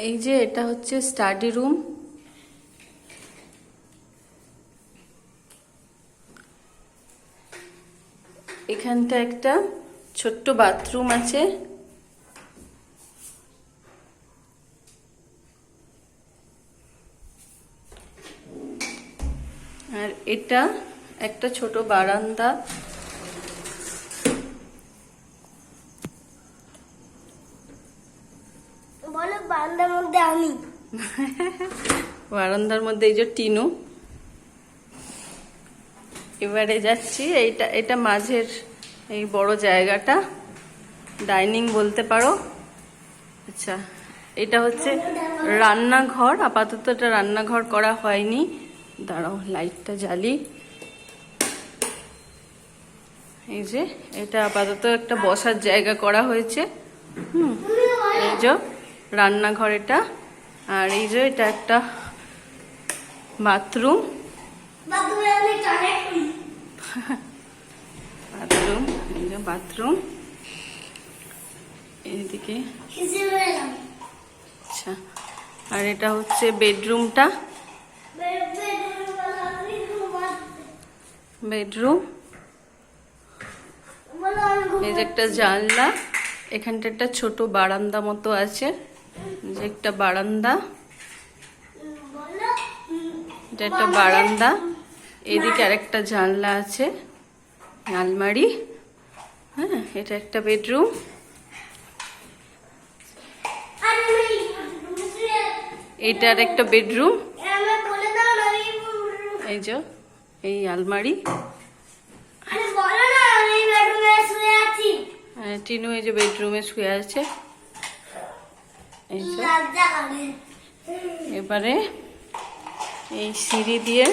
এই যে এটা হচ্ছে স্টাডি রুম। এখানটা একটা ছোট্ট বাথরুম আছে। আর এটা একটা ছোট বারান্দা। বলো বারান্দার মধ্যে আমি বারান্দার মধ্যে এই যে টিনু। এবারে যাচ্ছি, এটা মাঝের এই বড় জায়গাটা ডাইনিং বলতে পারো। আচ্ছা, এটা হচ্ছে রান্নাঘর। আপাতত এটা রান্নাঘর করা হয়নি। দাঁড়াও লাইটটা জ্বালি। এই যে এটা আপাতত একটা বসার জায়গা করা হয়েছে। এই যে রান্নাঘর এটা। আর এই যে এটা একটা বাথরুম। বাথরুম, এই যে বাথরুম এইদিকে। আচ্ছা, আর এটা হচ্ছে বেডরুমটা। বেডরুম, এই যে একটা জানলা। এখানটা একটা ছোট বারান্দা মতো আছে, যে একটা বারান্দা। এটা একটা বারান্দা। এদিকে আরেকটা জানলা আছে, আলমারি। হ্যাঁ, এটা একটা বেডরুম। এটা আর একটা বেডরুম। এই যে এই আলমারি। টিনু এই যে বেডরুমে শুয়ে আছে। এই যে এবারে এই সিঁড়ি দিয়ে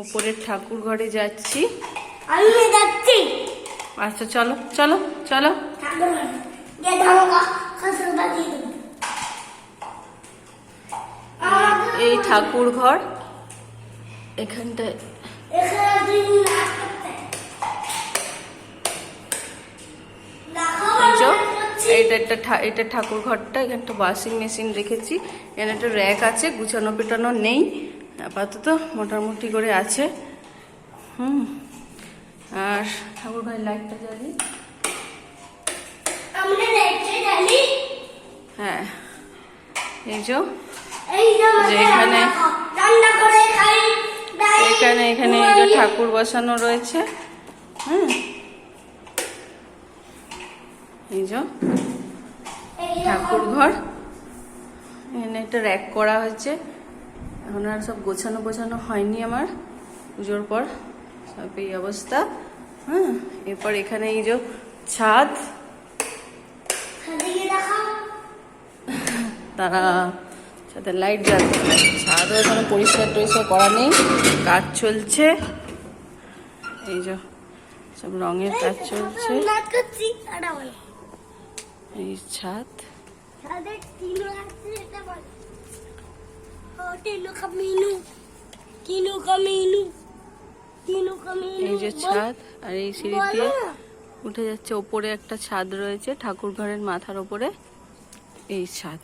উপরের ঠাকুর ঘরে যাচ্ছি। আচ্ছা চলো চলো চলো। এই ঠাকুর ঘর এখানটায়। এটা ঠাকুর ঘরটা। এখানে একটা ওয়াশিং মেশিন রেখেছি। এখানে একটা র্যাক আছে, গুছানো পেটানো নেই আপাতত, মোটামুটি করে আছে। আর ঠাকুর ঘরের লাইটটা জ্বালি। হ্যাঁ, এই যে এখানে এখানে এখানে এই যে ঠাকুর বসানো রয়েছে। হ্যাঁ, এই যে ঠাকুর ঘর। এখানে একটা র্যাক করা হয়েছে। এখন আর সব গোছানো হয়নি আমার, পুজোর পর সব এই অবস্থা। হ্যাঁ, এরপর এখানে এই যে ছাদ। তারা সাথে লাইট জ্বালতে হবে। ছাদও এখানে পরিষ্কার টরিষ্কার করা নেই, কাজ চলছে। এই যে সব রঙের কাজ চলছে। এই ছাদ, এই যে ছাদ। আর এই সিঁড়ি দিয়ে উঠে যাচ্ছে। ওপরে একটা ছাদ রয়েছে ঠাকুর ঘরের মাথার ওপরে, এই ছাদ।